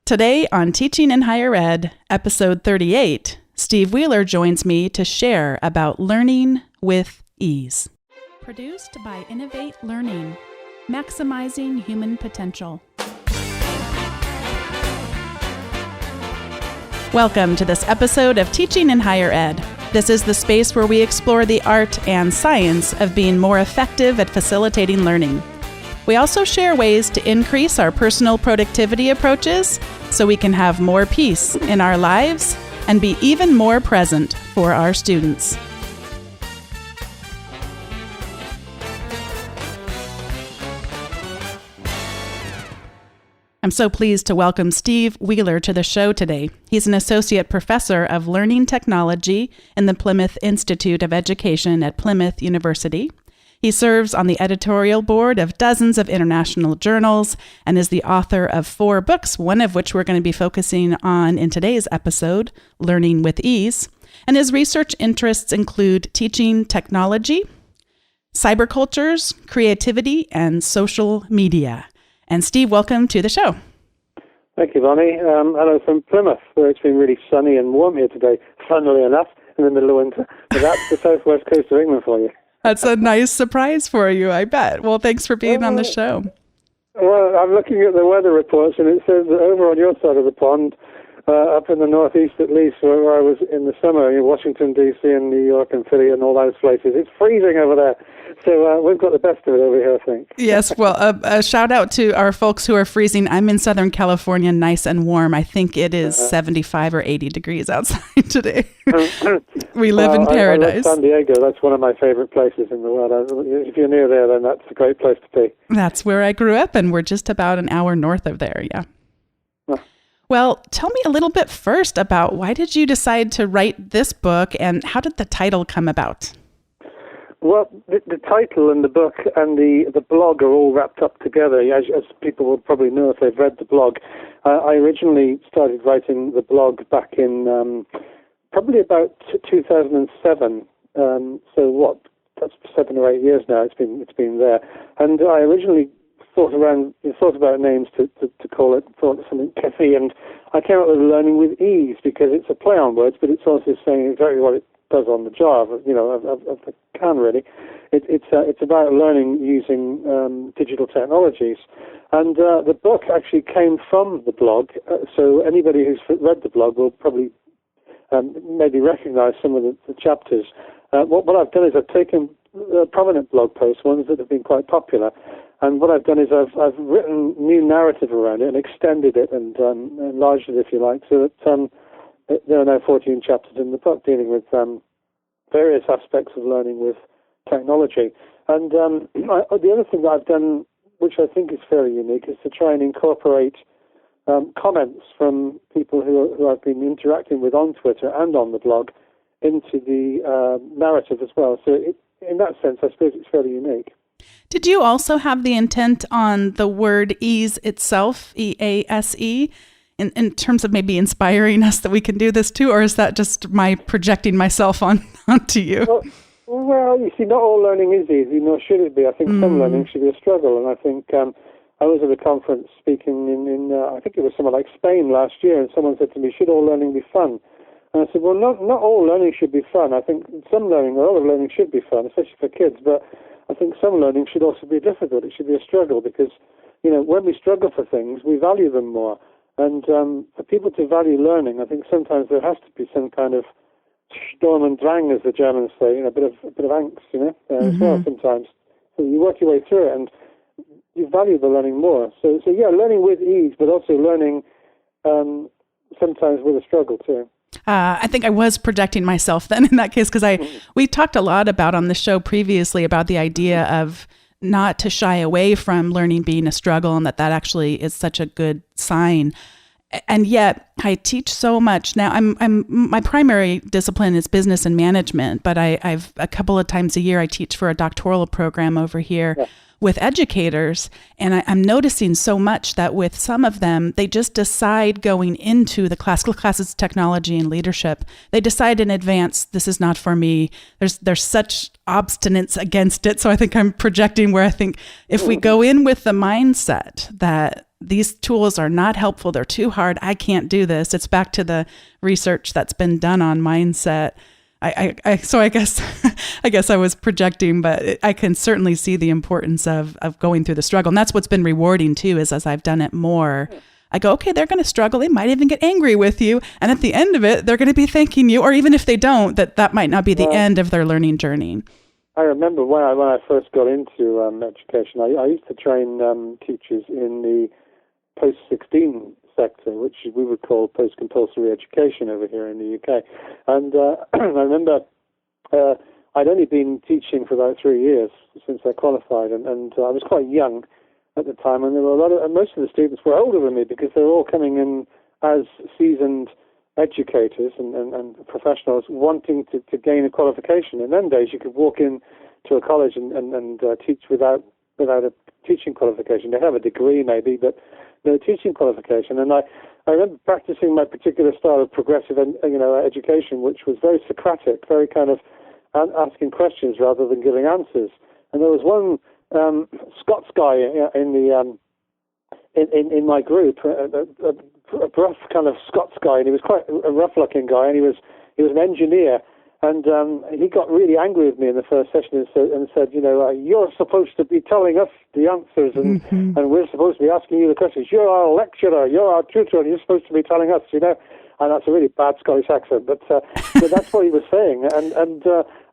Today on Teaching in Higher Ed, episode 38, Steve Wheeler joins me to share about learning with ease. Produced by Innovate Learning, maximizing human potential. Welcome to this episode of Teaching in Higher Ed. This is the space where we explore the art and science of being more effective at facilitating learning. We also share ways to increase our personal productivity approaches so we can have more peace in our lives and be even more present for our students. I'm so pleased to welcome Steve Wheeler to the show today. He's an associate professor of learning technology in the Plymouth Institute of Education at Plymouth University. He serves on the editorial board of dozens of international journals and is the author of 4 books, one of which we're going to be focusing on in today's episode, Learning with Ease. And his research interests include teaching technology, cybercultures, creativity, and social media. And Steve, welcome to the show. Thank you, Bonnie. Hello from Plymouth, where it's been really sunny and warm here today, funnily enough, in the middle of winter. But that's the southwest coast of England for you. That's a nice surprise for you, I bet. Well, thanks for being on the show. Well, I'm looking at the weather reports, and it says that over on your side of the pond, up in the northeast at least, where I was in the summer, in Washington, D.C. and New York and Philly and all those places, it's freezing over there. So we've got the best of it over here, I think. Yes, well, a shout out to our folks who are freezing. I'm in Southern California, nice and warm. I think it is 75 or 80 degrees outside today. We live in paradise. I love San Diego. That's one of my favorite places in the world. If you're near there, then that's a great place to be. That's where I grew up, and we're just about an hour north of there, yeah. Well, tell me a little bit first about why did you decide to write this book, and how did the title come about? Well, the title and the book and the blog are all wrapped up together, as people will probably know if they've read the blog. I originally started writing the blog back in probably about 2007. That's 7 or 8 years now. It's been there, and I originally thought about names to call it, thought something pithy, and I came up with Learning with Ease because it's a play on words, but it's also saying exactly what it does on the jar of the can, really. It's about learning using digital technologies. And the book actually came from the blog, so anybody who's read the blog will probably maybe recognize some of the chapters. What I've done is I've taken prominent blog posts, ones that have been quite popular, and what I've done is I've written new narrative around it and extended it and enlarged it, if you like, so that there are now 14 chapters in the book dealing with various aspects of learning with technology. And the other thing that I've done, which I think is fairly unique, is to try and incorporate comments from people who I've been interacting with on Twitter and on the blog into the narrative as well. So in that sense, I suppose it's fairly unique. Did you also have the intent on the word ease itself, E-A-S-E, in terms of maybe inspiring us that we can do this too, or is that just my projecting myself onto you? Well, you see, not all learning is easy, nor should it be. I think some learning should be a struggle, and I think I was at a conference speaking in I think it was somewhere like Spain last year, and someone said to me, should all learning be fun? And I said, well, not all learning should be fun. I think some learning, or all of learning should be fun, especially for kids, but I think some learning should also be difficult. It should be a struggle because, when we struggle for things, we value them more. And for people to value learning, I think sometimes there has to be some kind of Sturm und Drang, as the Germans say, a bit of angst, as well sometimes. So you work your way through it, and you value the learning more. So yeah, learning with ease, but also learning sometimes with a struggle too. I think I was projecting myself then in that case, because we talked a lot about on the show previously about the idea of not to shy away from learning being a struggle, and that actually is such a good sign. And yet I teach so much now. My primary discipline is business and management, but I've a couple of times a year I teach for a doctoral program over here. Yeah. With educators, and I'm noticing so much that with some of them, they just decide going into the classes, technology and leadership, they decide in advance, this is not for me. There's such obstinance against it. So I think I'm projecting where I think if we go in with the mindset that these tools are not helpful. They're too hard. I can't do this. It's back to the research that's been done on mindset. So I guess I guess I was projecting, but I can certainly see the importance of going through the struggle. And that's what's been rewarding too, is as I've done it more, I go, okay, they're going to struggle. They might even get angry with you. And at the end of it, they're going to be thanking you. Or even if they don't, that might not be the end of their learning journey. I remember when I first got into education, I used to train teachers in the post-16 sector, which we would call post-compulsory education over here in the UK. And I remember I'd only been teaching for about 3 years since I qualified, and I was quite young at the time, and there were most of the students were older than me because they were all coming in as seasoned educators and professionals wanting to gain a qualification. In them days, you could walk in to a college and teach without a teaching qualification. They have a degree maybe, but no teaching qualification. And I remember practicing my particular style of progressive education, which was very Socratic, very kind of asking questions rather than giving answers. And there was one Scots guy in my group, a rough kind of Scots guy, and he was quite a rough-looking guy, and he was an engineer. And he got really angry with me in the first session and said, you're supposed to be telling us the answers, and we're supposed to be asking you the questions. You're our lecturer, you're our tutor, and you're supposed to be telling us, And that's a really bad Scottish accent, but that's what he was saying.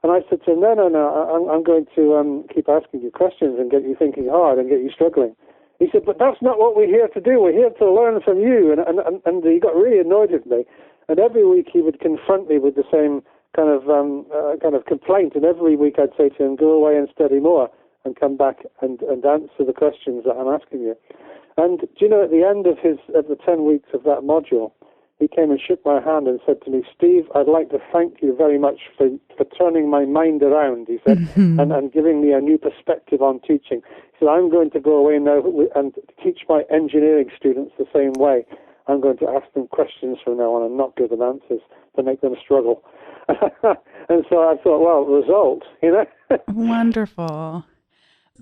And I said to him, no, I'm going to keep asking you questions and get you thinking hard and get you struggling. He said, but that's not what we're here to do. We're here to learn from you. And he got really annoyed with me. And every week he would confront me with the same kind of complaint, and every week I'd say to him, go away and study more and come back and answer the questions that I'm asking you. And do you know, at the end of the 10 weeks of that module, he came and shook my hand and said to me, Steve, I'd like to thank you very much for turning my mind around, he said, and giving me a new perspective on teaching. He said, I'm going to go away now and teach my engineering students the same way. I'm going to ask them questions from now on and not give them answers to make them struggle. And so I thought, well, result, Wonderful.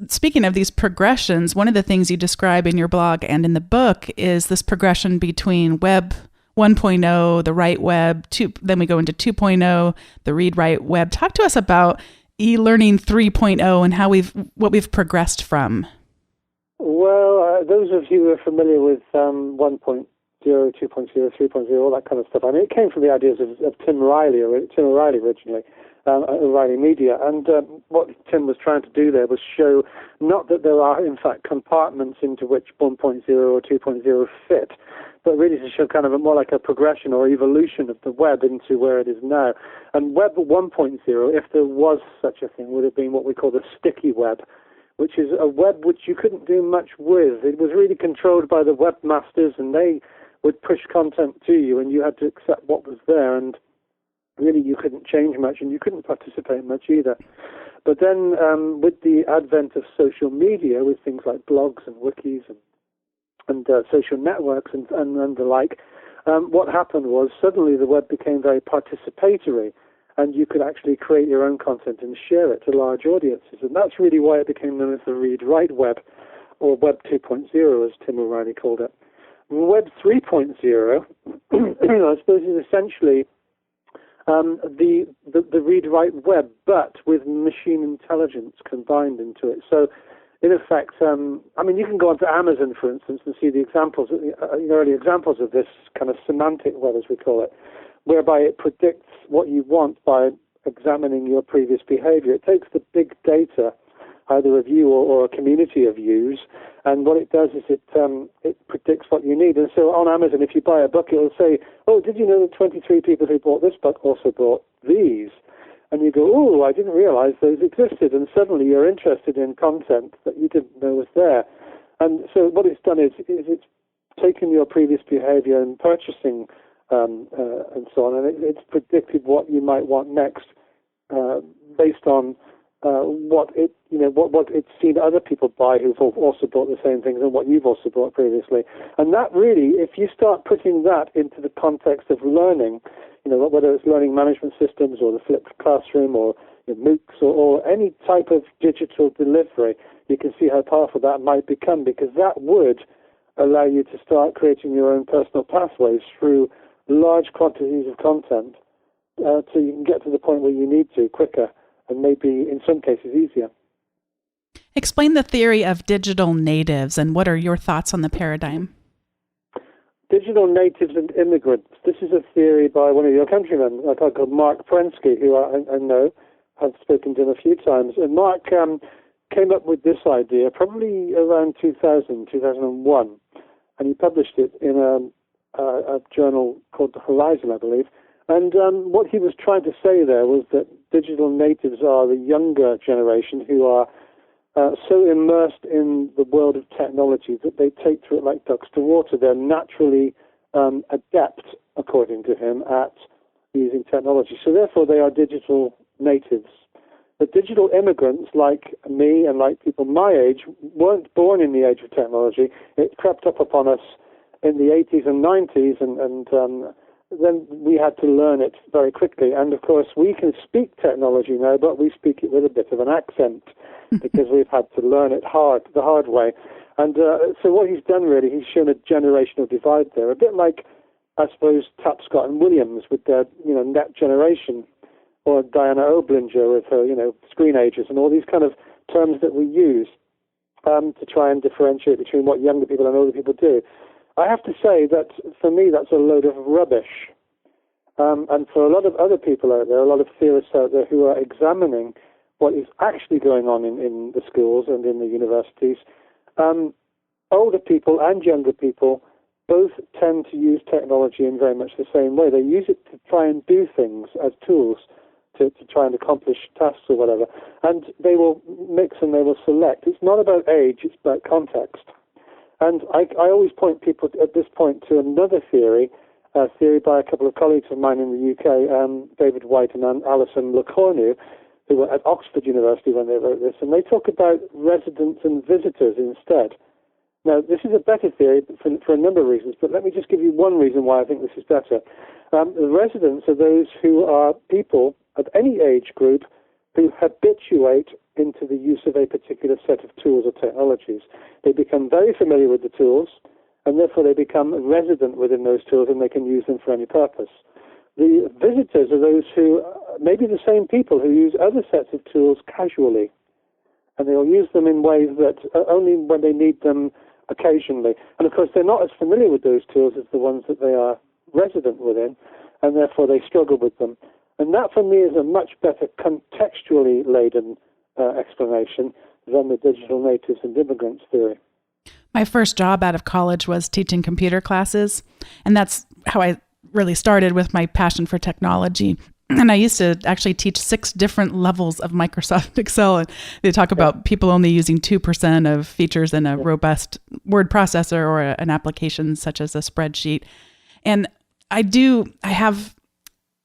Speaking of these progressions, one of the things you describe in your blog and in the book is this progression between Web 1.0, the Write Web, then we go into 2.0, the Read Write Web. Talk to us about eLearning 3.0 and what we've progressed from. Well, those of you who are familiar with 1.0, 2.0, 3.0, all that kind of stuff. I mean, it came from the ideas of Tim O'Reilly originally, O'Reilly Media. And what Tim was trying to do there was show not that there are, in fact, compartments into which 1.0 or 2.0 fit, but really to show kind of more like a progression or evolution of the web into where it is now. And Web 1.0, if there was such a thing, would have been what we call the sticky web, which is a web which you couldn't do much with. It was really controlled by the webmasters, and they would push content to you, and you had to accept what was there, and really you couldn't change much, and you couldn't participate much either. But then with the advent of social media, with things like blogs and wikis and social networks and the like, what happened was suddenly the web became very participatory, and you could actually create your own content and share it to large audiences. And that's really why it became known as the Read Write Web, or Web 2.0, as Tim O'Reilly called it. Web 3.0, I suppose, is essentially the read-write web, but with machine intelligence combined into it. So, in effect, you can go onto Amazon, for instance, and see the examples, early examples of this kind of semantic web, as we call it, whereby it predicts what you want by examining your previous behavior. It takes the big data, either of you or a community of yous, and what it does is it predicts what you need. And so on Amazon, if you buy a book, it will say, oh, did you know that 23 people who bought this book also bought these? And you go, oh, I didn't realize those existed. And suddenly you're interested in content that you didn't know was there. And so what it's done is it's taken your previous behavior and purchasing and so on, and it's predicted what you might want next based on what it's seen other people buy who've also bought the same things and what you've also bought previously. And that really, if you start putting that into the context of learning, whether it's learning management systems or the flipped classroom or MOOCs or any type of digital delivery, you can see how powerful that might become, because that would allow you to start creating your own personal pathways through large quantities of content, so you can get to the point where you need to quicker and maybe in some cases easier. Explain the theory of digital natives and what are your thoughts on the paradigm? Digital natives and immigrants. This is a theory by one of your countrymen, a guy called Mark Prensky, who I know. I've spoken to him a few times. And Mark came up with this idea probably around 2001. And he published it in a journal called The Horizon, I believe. And what he was trying to say there was that digital natives are the younger generation who are so immersed in the world of technology that they take to it like ducks to water. They're naturally adept, according to him, at using technology. So therefore they are digital natives. The digital immigrants, like me and like people my age, weren't born in the age of technology. It crept up upon us in the 80s and 90s, and then we had to learn it very quickly. And of course, we can speak technology now, but we speak it with a bit of an accent because we've had to learn it the hard way. And so what he's done really, he's shown a generational divide there, a bit like, I suppose, Tapscott and Williams with their, Net Generation, or Diana Oblinger with her, screen ages, and all these kind of terms that we use to try and differentiate between what younger people and older people do. I have to say that for me that's a load of rubbish. And for a lot of other people out there, a lot of theorists out there who are examining what is actually going on in the schools and in the universities, older people and younger people both tend to use technology in very much the same way. They use it to try and do things as tools to try and accomplish tasks or whatever. And they will mix and they will select. It's not about age, it's about context. And I always point people at this point to another theory, a theory by a couple of colleagues of mine in the UK, David White and Alison Lecornu, who were at Oxford University when they wrote this, and they talk about residents and visitors instead. Now, this is a better theory for a number of reasons, but let me just give you one reason why I think this is better. The residents are those who are people of any age group who habituate into the use of a particular set of tools or technologies. They become very familiar with the tools, and therefore they become resident within those tools, and they can use them for any purpose. The visitors are those who may be the same people who use other sets of tools casually, and they'll use them in ways that only when they need them occasionally. And of course, they're not as familiar with those tools as the ones that they are resident within, and therefore they struggle with them. And that, for me, is a much better contextually laden explanation than the digital natives and immigrants theory. My first job out of college was teaching computer classes, and that's how I really started with my passion for technology. And I used to actually teach 6 different levels of Microsoft Excel. And they talk about people only using 2% of features in a robust word processor or an application such as a spreadsheet. And I have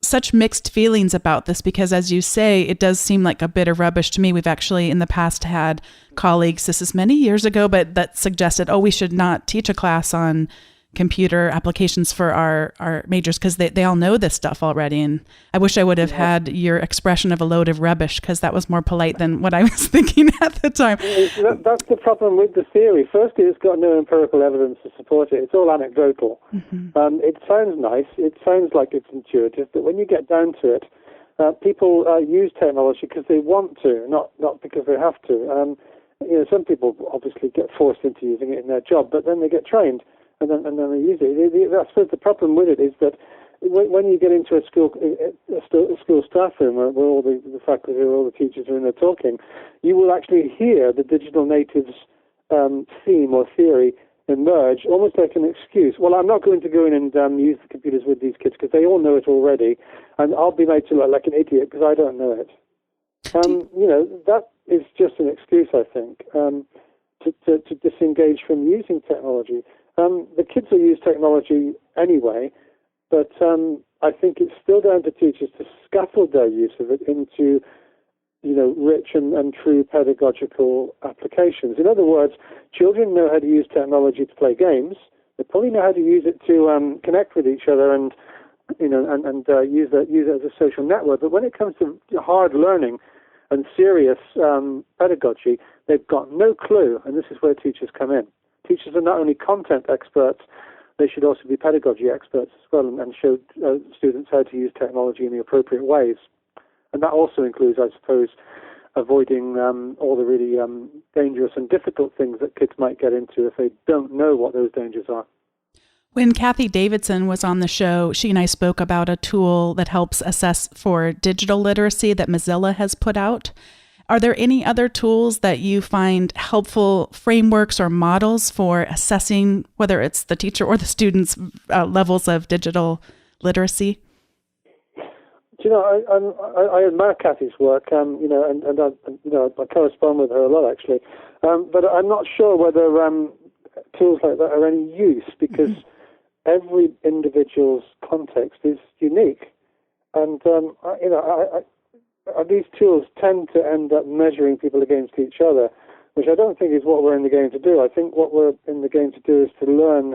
such mixed feelings about this because, as you say, it does seem like a bit of rubbish to me. We've actually in the past had colleagues, this is many years ago, but that suggested, we should not teach a class on computer applications for our majors because they all know this stuff already. And I wish I would have had your expression of a load of rubbish because that was more polite than what I was thinking at the time. That's the problem with the theory. Firstly, it's got no empirical evidence to support it. It's all anecdotal. Mm-hmm. It sounds nice. It sounds like it's intuitive. But when you get down to it, people use technology because they want to, not because they have to. Some people obviously get forced into using it in their job, but then they get trained. And then they use it. I suppose the problem with it is that when you get into a school staff room where all the faculty or all the teachers are in there talking, you will actually hear the digital natives theme or theory emerge almost like an excuse. Well, I'm not going to go in and use the computers with these kids because they all know it already, and I'll be made to look like an idiot because I don't know it. That is just an excuse, I think, to disengage from using technology. The kids will use technology anyway, but I think it's still down to teachers to scaffold their use of it into, rich and true pedagogical applications. In other words, children know how to use technology to play games. They probably know how to use it to connect with each other and use it as a social network. But when it comes to hard learning and serious pedagogy, they've got no clue, and this is where teachers come in. teachers are not only content experts, they should also be pedagogy experts as well, and show students how to use technology in the appropriate ways. And that also includes, I suppose, avoiding all the really dangerous and difficult things that kids might get into if they don't know what those dangers are. When Kathy Davidson was on the show, she and I spoke about a tool that helps assess for digital literacy that Mozilla has put out. Are there any other tools that you find helpful, frameworks or models for assessing whether it's the teacher or the student's levels of digital literacy? Do you know, I admire Kathy's work, and I correspond with her a lot, actually. But I'm not sure whether tools like that are any use, because every individual's context is unique. And, these tools tend to end up measuring people against each other, which I don't think is what we're in the game to do. I think what we're in the game to do is to learn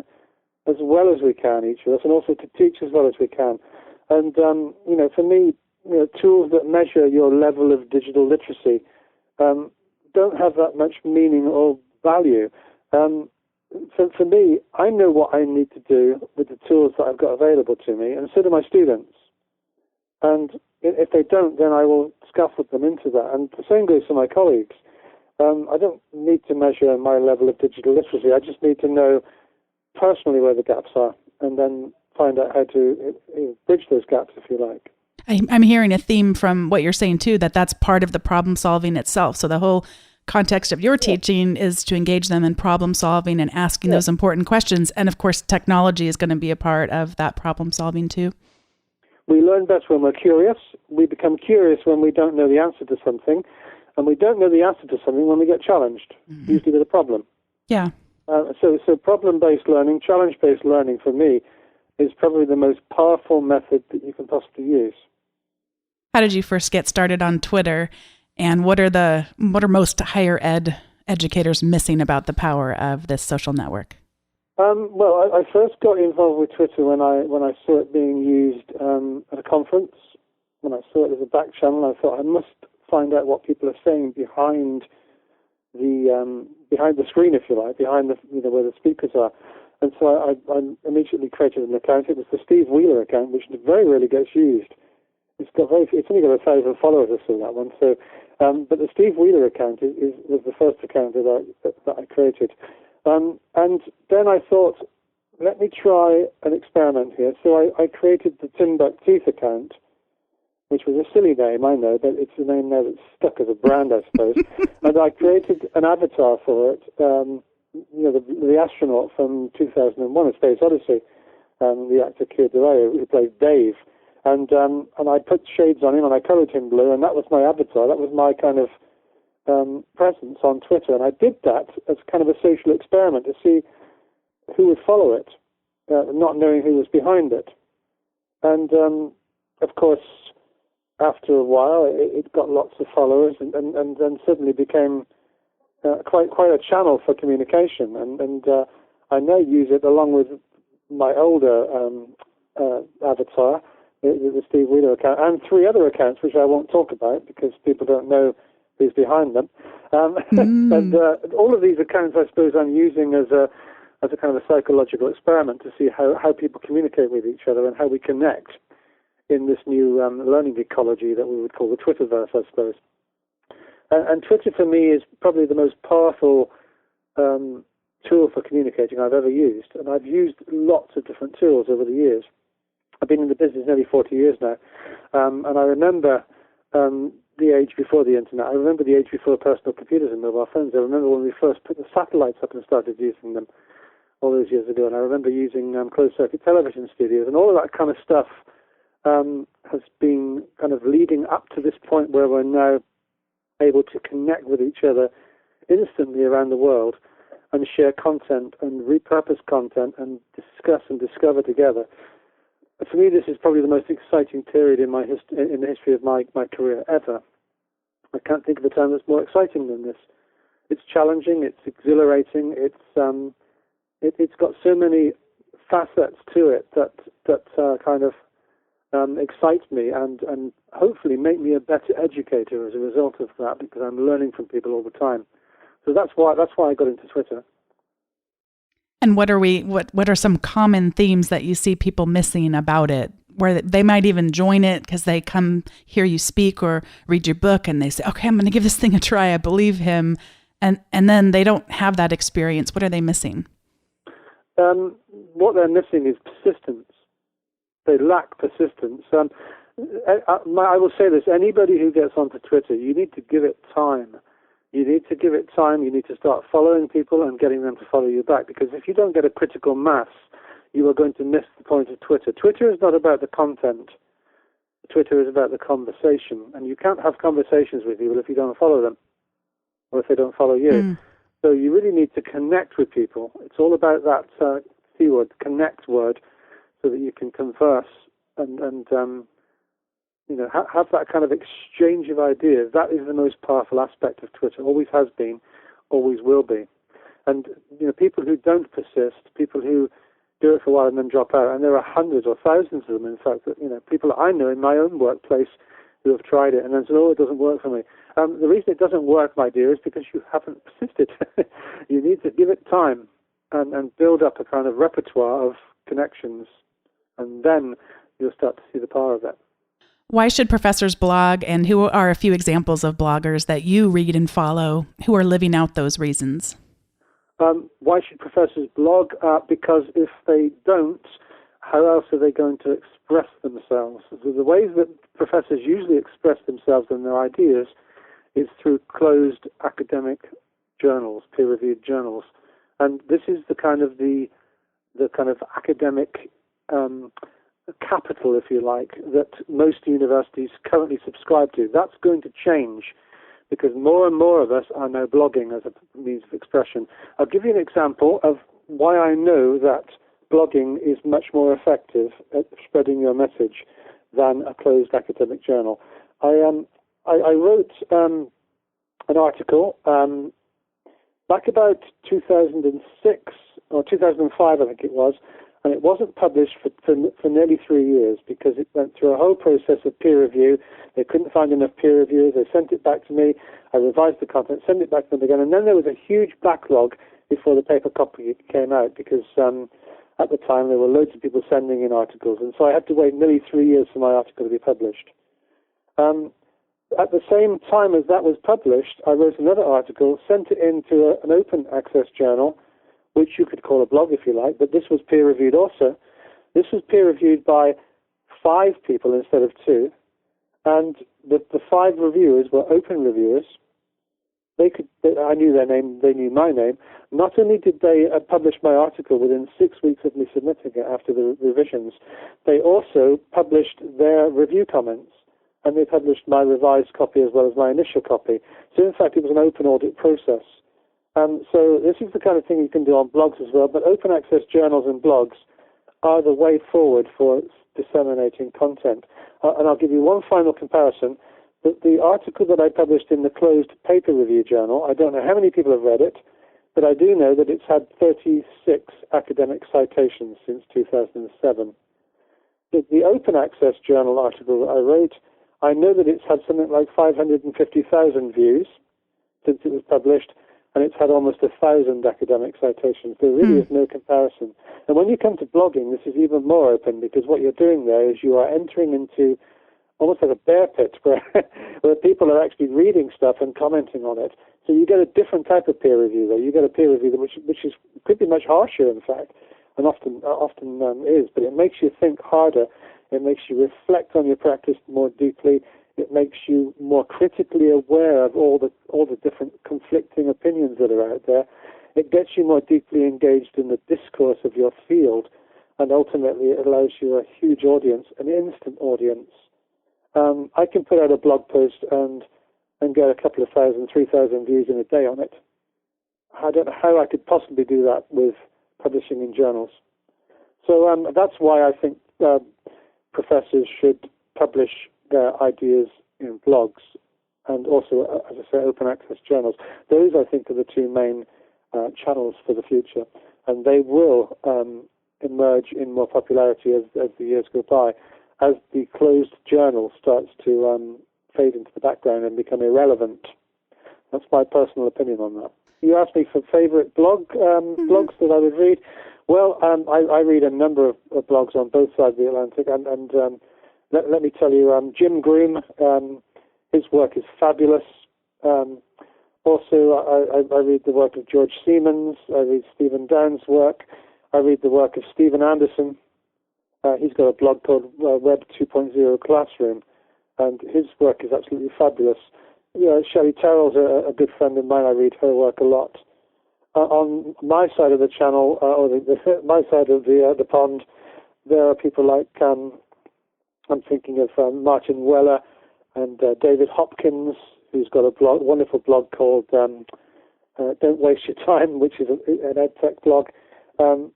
as well as we can, each of us, and also to teach as well as we can. And, for me, tools that measure your level of digital literacy don't have that much meaning or value. So for me, I know what I need to do with the tools that I've got available to me, and so do my students. And if they don't, then I will scaffold them into that. And the same goes for my colleagues. I don't need to measure my level of digital literacy. I just need to know personally where the gaps are, and then find out how to bridge those gaps, if you like. I'm hearing a theme from what you're saying, too, that's part of the problem solving itself. So the whole context of your teaching is to engage them in problem solving and asking those important questions. And, of course, technology is going to be a part of that problem solving, too. We learn better when we're curious. We become curious when we don't know the answer to something. And we don't know the answer to something when we get challenged, usually with a problem. Yeah. So problem-based learning, challenge-based learning, for me, is probably the most powerful method that you can possibly use. How did you first get started on Twitter, and what are most higher ed educators missing about the power of this social network? Well, I first got involved with Twitter when I saw it being used at a conference. When I saw it as a back channel, I thought I must find out what people are saying behind the screen, if you like, behind where the speakers are. And so I immediately created an account. It was the Steve Wheeler account, which very rarely gets used. It's only got 1,000 followers or so, that one. So, but the Steve Wheeler account was the first account that I created. And then I thought, let me try an experiment here. So I created the Timbuktu account, which was a silly name, I know, but it's a name now that's stuck as a brand, I suppose. And I created an avatar for it, the astronaut from 2001, A Space Odyssey, the actor Keir Dullea, who plays Dave. And I put shades on him, and I colored him blue, and that was my avatar. That was my kind of presence on Twitter. And I did that as kind of a social experiment to see who would follow it, not knowing who was behind it. And, of course, after a while, it got lots of followers, and then suddenly became quite a channel for communication. And I now use it along with my older avatar, the Steve Wheeler account, and 3 other accounts, which I won't talk about because people don't know who's behind them. And all of these accounts, I suppose, I'm using as a kind of a psychological experiment to see how people communicate with each other and how we connect in this new learning ecology that we would call the Twitterverse, I suppose. And Twitter, for me, is probably the most powerful tool for communicating I've ever used. And I've used lots of different tools over the years. I've been in the business nearly 40 years now. And I remember the age before the internet. I remember the age before personal computers and mobile phones. I remember when we first put the satellites up and started using them all those years ago. And I remember using closed-circuit television studios. And all of that kind of stuff has been kind of leading up to this point where we're now able to connect with each other instantly around the world and share content and repurpose content and discuss and discover together. For me, this is probably the most exciting period in the history of my career ever. I can't think of a time that's more exciting than this. It's challenging, it's exhilarating, it's got so many facets to it that kind of excite me and hopefully make me a better educator as a result of that, because I'm learning from people all the time. So that's why I got into Twitter. And what are some common themes that you see people missing about it, where they might even join it because they come hear you speak or read your book and they say, okay, I'm going to give this thing a try. I believe him. And then they don't have that experience. What are they missing? What they're missing is persistence. They lack persistence. I will say this, anybody who gets onto Twitter, you need to give it time. You need to give it time. You need to start following people and getting them to follow you back, because if you don't get a critical mass, you are going to miss the point of Twitter. Twitter is not about the content. Twitter is about the conversation, and you can't have conversations with people if you don't follow them or if they don't follow you. So you really need to connect with people. It's all about that C word, connect word, so that you can converse and have that kind of exchange of ideas. That is the most powerful aspect of Twitter. Always has been, always will be. And people who don't persist, people who do it for a while and then drop out, and there are hundreds or thousands of them, in fact, that people that I know in my own workplace who have tried it and then said, oh, it doesn't work for me. The reason it doesn't work, my dear, is because you haven't persisted. You need to give it time and build up a kind of repertoire of connections, and then you'll start to see the power of that. Why should professors blog, and who are a few examples of bloggers that you read and follow who are living out those reasons? Why should professors blog? Because if they don't, how else are they going to express themselves? The ways that professors usually express themselves and their ideas is through closed academic journals, peer-reviewed journals, and this is the kind of academic capital, if you like, that most universities currently subscribe to. That's going to change because more and more of us are now blogging as a means of expression. I'll give you an example of why I know that blogging is much more effective at spreading your message than a closed academic journal. I wrote an article back about 2006 or 2005, I think it was, and it wasn't published for nearly 3 years because it went through a whole process of peer review. They couldn't find enough peer reviewers. They sent it back to me. I revised the content, sent it back to them again, and then there was a huge backlog before the paper copy came out because at the time there were loads of people sending in articles, and so I had to wait nearly 3 years for my article to be published. At the same time as that was published, I wrote another article, sent it into an open access journal, which you could call a blog if you like, but this was peer-reviewed also. This was peer-reviewed by 5 people instead of 2, and the 5 reviewers were open reviewers. I knew their name, they knew my name. Not only did they publish my article within 6 weeks of me submitting it after the revisions, they also published their review comments, and they published my revised copy as well as my initial copy. So in fact, it was an open audit process. So this is the kind of thing you can do on blogs as well, but open access journals and blogs are the way forward for disseminating content. And I'll give you one final comparison. The article that I published in the closed paper review journal, I don't know how many people have read it, but I do know that it's had 36 academic citations since 2007. The open access journal article that I wrote, I know that it's had something like 550,000 views since it was published, and it's had almost 1,000 academic citations. There really is no comparison. And when you come to blogging, this is even more open, because what you're doing there is you are entering into almost like a bear pit where people are actually reading stuff and commenting on it. So you get a different type of peer review there. You get a peer review which could be much harsher, in fact, and often is, but it makes you think harder. It makes you reflect on your practice more deeply. It makes you more critically aware of all the different conflicting opinions that are out there. It gets you more deeply engaged in the discourse of your field, and ultimately it allows you a huge audience, an instant audience. I can put out a blog post and get a couple of 3,000 views in a day on it. I don't know how I could possibly do that with publishing in journals. So that's why I think professors should publish their ideas in blogs and also, as I say, open access journals. Those, I think, are the 2 main channels for the future, and they will emerge in more popularity as the years go by, as the closed journal starts to fade into the background and become irrelevant. That's my personal opinion on that. you asked me for favorite blogs that I would read. Well, I read a number of blogs on both sides of the Atlantic, and let me tell you, Jim Groom, his work is fabulous. Also, I read the work of George Siemens. I read Stephen Downes' work. I read the work of Stephen Anderson. He's got a blog called Web 2.0 Classroom, and his work is absolutely fabulous. Shelley Terrell's a good friend of mine. I read her work a lot. On my side of the channel, my side of the pond, there are people like, I'm thinking of Martin Weller and David Hopkins, who's got a wonderful blog called Don't Waste Your Time, which is an EdTech blog, and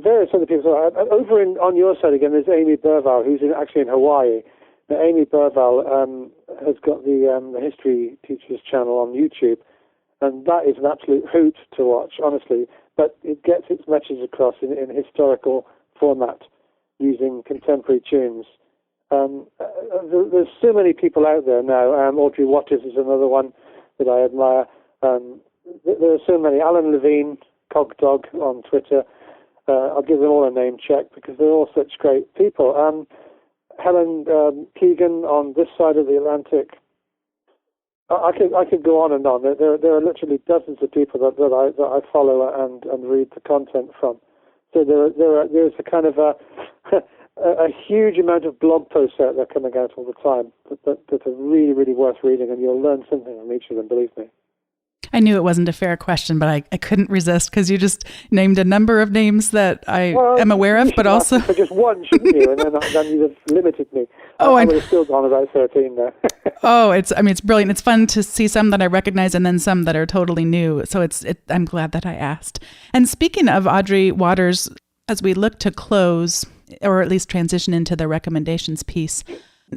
various other people. Over on your side again, there's Amy Burval, who's actually in Hawaii. Now, Amy Burval has got the History Teachers channel on YouTube, and that is an absolute hoot to watch, honestly. But it gets its message across in historical format using contemporary tunes. There's so many people out there now. Audrey Waters is another one that I admire. There are so many. Alan Levine, Cogdog on Twitter. I'll give them all a name check because they're all such great people. Helen Keegan on this side of the Atlantic. I could go on and on. There are literally dozens of people that I follow and read the content from. So there's a kind of a huge amount of blog posts out there coming out all the time that are really, really worth reading, and you'll learn something from each of them, believe me. I knew it wasn't a fair question, but I couldn't resist because you just named a number of names that I am aware of, but also... for just one, shouldn't you? And then you'd have limited me. I would have still gone about 13 there. It's brilliant. It's fun to see some that I recognize and then some that are totally new. So I'm glad that I asked. And speaking of Audrey Waters, as we look to close, or at least transition into the recommendations piece,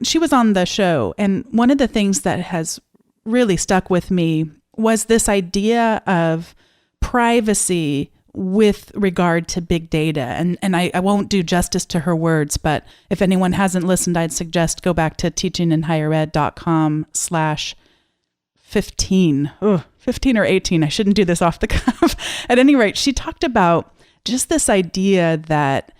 she was on the show. And one of the things that has really stuck with me was this idea of privacy with regard to big data. And I won't do justice to her words, but if anyone hasn't listened, I'd suggest go back to teachinginhighered.com/15. 15 or 18. I shouldn't do this off the cuff. At any rate, she talked about just this idea that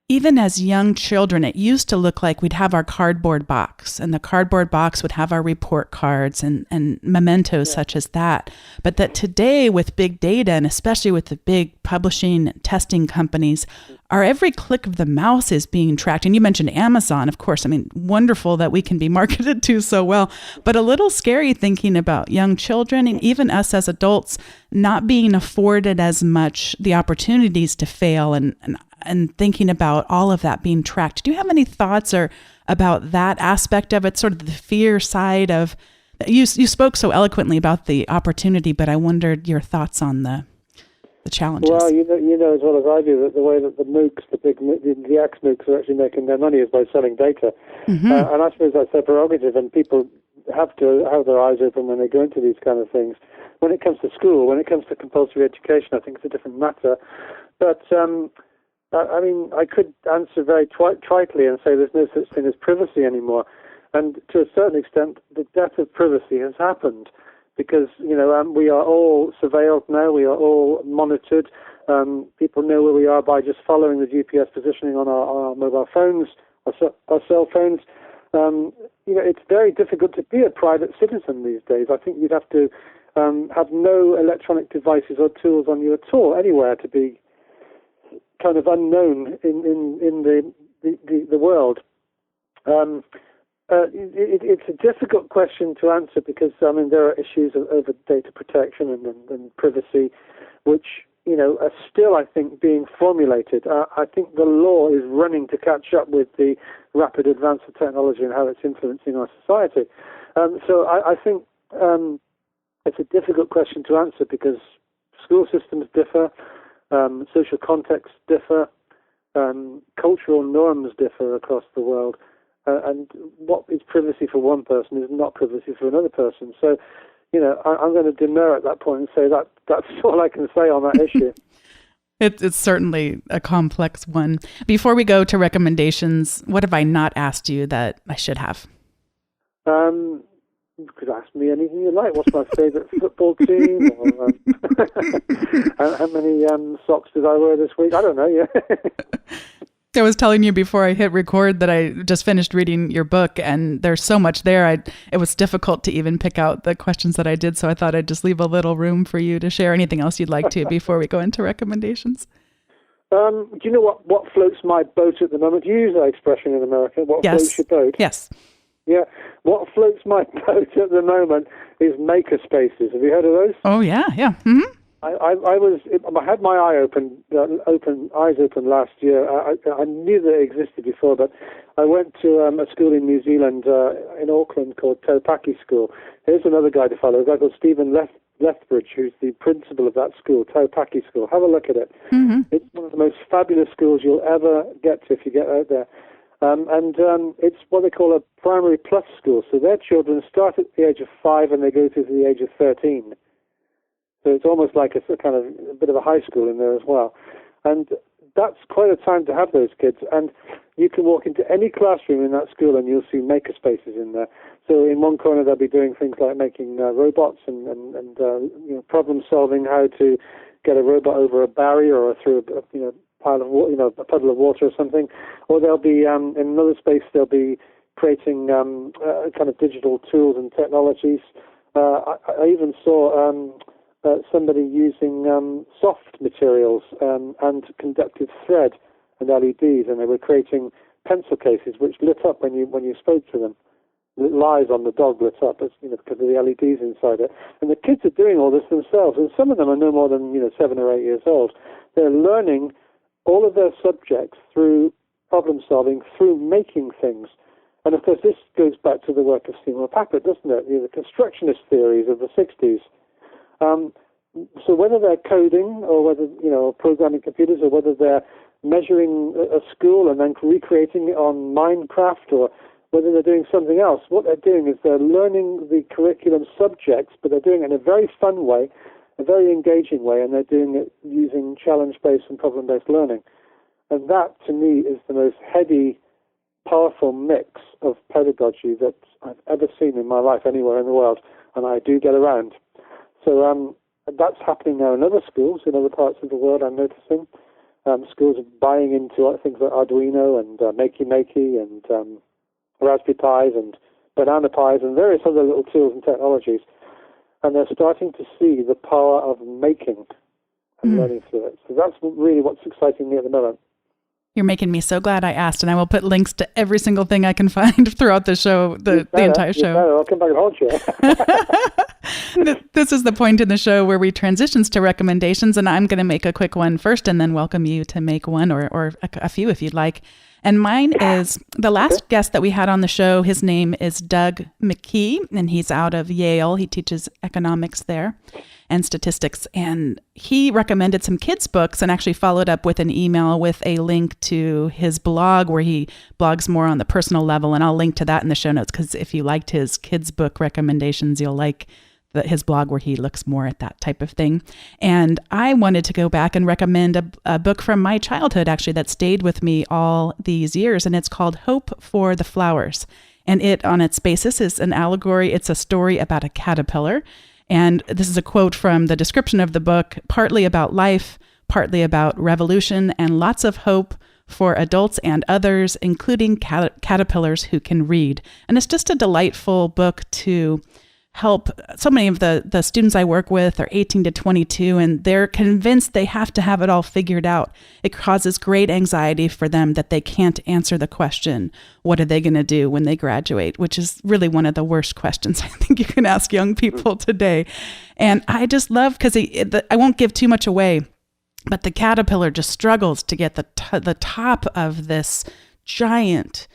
even as young children, it used to look like we'd have our cardboard box, and the cardboard box would have our report cards and mementos such as that. But that today with big data, and especially with the big publishing and testing companies, our every click of the mouse is being tracked. And you mentioned Amazon, of course. I mean, wonderful that we can be marketed to so well, but a little scary thinking about young children and even us as adults not being afforded as much the opportunities to fail and thinking about all of that being tracked. Do you have any thoughts about that aspect of it, sort of the fear side of, you spoke so eloquently about the opportunity, but I wondered your thoughts on the challenges. Well, you know as well as I do that the way that the MOOCs, the ex-MOOCs are actually making their money is by selling data. Mm-hmm. And I suppose that's their prerogative, and people have to have their eyes open when they go into these kind of things. When it comes to school, when it comes to compulsory education, I think it's a different matter. But I mean, I could answer very tritely and say there's no such thing as privacy anymore. And to a certain extent, the death of privacy has happened because, we are all surveilled now. We are all monitored. People know where we are by just following the GPS positioning on our mobile phones, our cell phones. It's very difficult to be a private citizen these days. I think you'd have to have no electronic devices or tools on you at all, anywhere, to be kind of unknown in the world. It's a difficult question to answer because there are issues over data protection and privacy, which are still, I think, being formulated. I think the law is running to catch up with the rapid advance of technology and how it's influencing our society. So I think it's a difficult question to answer because school systems differ. Social contexts differ, cultural norms differ across the world, and what is privacy for one person is not privacy for another person. So, I'm going to demur at that point and say that's all I can say on that issue. It's certainly a complex one. Before we go to recommendations, what have I not asked you that I should have? You could ask me anything you like. What's my favourite football team? Or, how many socks did I wear this week? I don't know. Yeah. I was telling you before I hit record that I just finished reading your book, and there's so much there. It was difficult to even pick out the questions that I did, so I thought I'd just leave a little room for you to share anything else you'd like to before we go into recommendations. Do you know what floats my boat at the moment? Do you use that expression in America? What floats your boat? Yes. Yeah. What floats my boat at the moment is maker spaces. Have you heard of those? Oh, yeah. Mm-hmm. I had my eyes open last year. I knew that it existed before, but I went to a school in New Zealand, in Auckland, called Taupaki School. Here's another guy to follow, a guy called Stephen Lethbridge, who's the principal of that school, Taupaki School. Have a look at it. Mm-hmm. It's one of the most fabulous schools you'll ever get to if you get out there. It's what they call a primary plus school. So their children start at the age of 5 and they go through to the age of 13. So it's almost like a kind of a bit of a high school in there as well. And that's quite a time to have those kids. And you can walk into any classroom in that school and you'll see maker spaces in there. So in one corner they'll be doing things like making robots and problem solving, how to get a robot over a barrier or through a pile of water, a puddle of water or something. Or they'll be in another space they'll be creating kind of digital tools and technologies. I even saw somebody using soft materials and conductive thread and LEDs, and they were creating pencil cases which lit up when you spoke to them. The lies on the dog lit up, because of the LEDs inside it. And the kids are doing all this themselves, and some of them are no more than 7 or 8 years old. They're learning all of their subjects through problem solving, through making things. And of course, this goes back to the work of Seymour Papert, doesn't it? The constructionist theories of the 60s. So whether they're coding or whether, programming computers, or whether they're measuring a school and then recreating it on Minecraft, or whether they're doing something else, what they're doing is they're learning the curriculum subjects, but they're doing it in a very fun way, a very engaging way, and they're doing it using challenge-based and problem-based learning. And that, to me, is the most heady, powerful mix of pedagogy that I've ever seen in my life anywhere in the world, and I do get around. So that's happening now in other schools in other parts of the world, I'm noticing. Schools are buying into things like Arduino and Makey and Raspberry Pis and Banana Pis and various other little tools and technologies. And they're starting to see the power of making and learning through it. So that's really what's exciting me at the moment. You're making me so glad I asked, and I will put links to every single thing I can find throughout the show, the entire show. I'll come back and haunt you. This is the point in the show where we transitions to recommendations, and I'm going to make a quick one first and then welcome you to make one or a few if you'd like. And mine is the last guest that we had on the show. His name is Doug McKee, and he's out of Yale. He teaches economics there and statistics. And he recommended some kids' books and actually followed up with an email with a link to his blog where he blogs more on the personal level. And I'll link to that in the show notes, because if you liked his kids' book recommendations, you'll like his blog where he looks more at that type of thing. And I wanted to go back and recommend a book from my childhood, actually, that stayed with me all these years. And it's called Hope for the Flowers. And it, on its basis, is an allegory. It's a story about a caterpillar. And this is a quote from the description of the book, partly about life, partly about revolution, and lots of hope for adults and others, including caterpillars who can read. And it's just a delightful book to help. So many of the students I work with are 18 to 22, and they're convinced they have to have it all figured out. It causes great anxiety for them that they can't answer the question, what are they going to do when they graduate? Which is really one of the worst questions I think you can ask young people today. And I just love, because I won't give too much away, but the caterpillar just struggles to get the top of this giant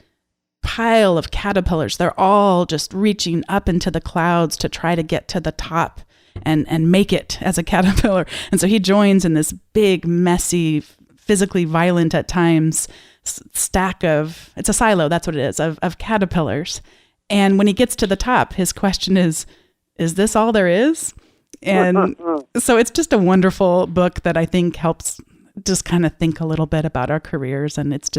pile of caterpillars. They're all just reaching up into the clouds to try to get to the top and make it as a caterpillar. And so he joins in this big, messy, physically violent at times stack of, it's a silo, that's what it is, of caterpillars. And when he gets to the top, his question is this all there is? And so it's just a wonderful book that I think helps just kind of think a little bit about our careers, and it's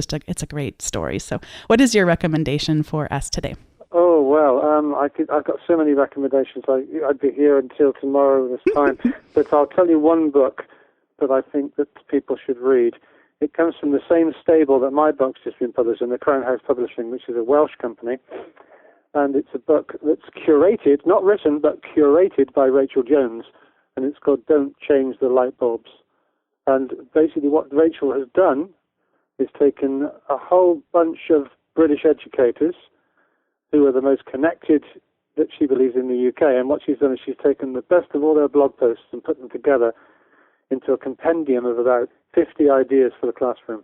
a great story. So what is your recommendation for us today? Oh, Well, I've got so many recommendations. I'd be here until tomorrow this time. But I'll tell you one book that I think that people should read. It comes from the same stable that my book's just been published in, the Crown House Publishing, which is a Welsh company. And it's a book that's curated, not written, but curated by Rachel Jones. And it's called Don't Change the Light Bulbs. And basically what Rachel has done is taken a whole bunch of British educators who are the most connected that she believes in the UK. And what she's done is she's taken the best of all their blog posts and put them together into a compendium of about 50 ideas for the classroom.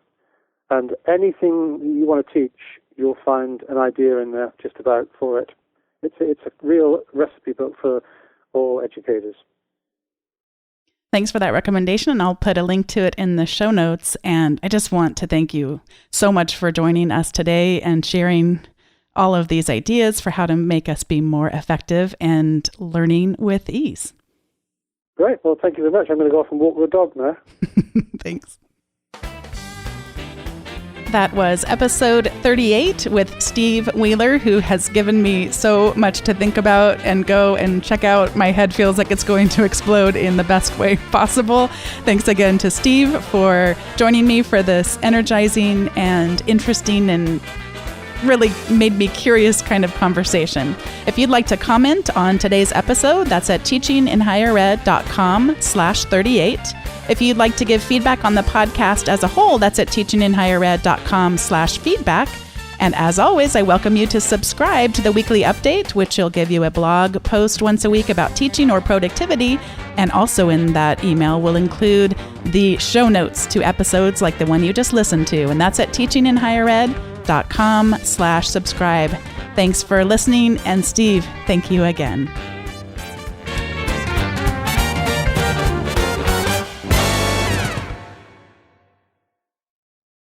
And anything you want to teach, you'll find an idea in there just about for it. It's a real recipe book for all educators. Thanks for that recommendation, and I'll put a link to it in the show notes. And I just want to thank you so much for joining us today and sharing all of these ideas for how to make us be more effective and learning with ease. Great. Well, thank you very much. I'm going to go off and walk with a dog now. Thanks. That was episode 38 with Steve Wheeler, who has given me so much to think about and go and check out. My head feels like it's going to explode in the best way possible. Thanks again to Steve for joining me for this energizing and interesting and really made me curious kind of conversation. If you'd like to comment on today's episode, that's at teachinginhighered.com/38. If you'd like to give feedback on the podcast as a whole, that's at teachinginhighered.com/feedback. And as always, I welcome you to subscribe to the weekly update, which will give you a blog post once a week about teaching or productivity. And also in that email will include the show notes to episodes like the one you just listened to. And that's at teachinginhighered.com/subscribe. Thanks for listening. And Steve, thank you again.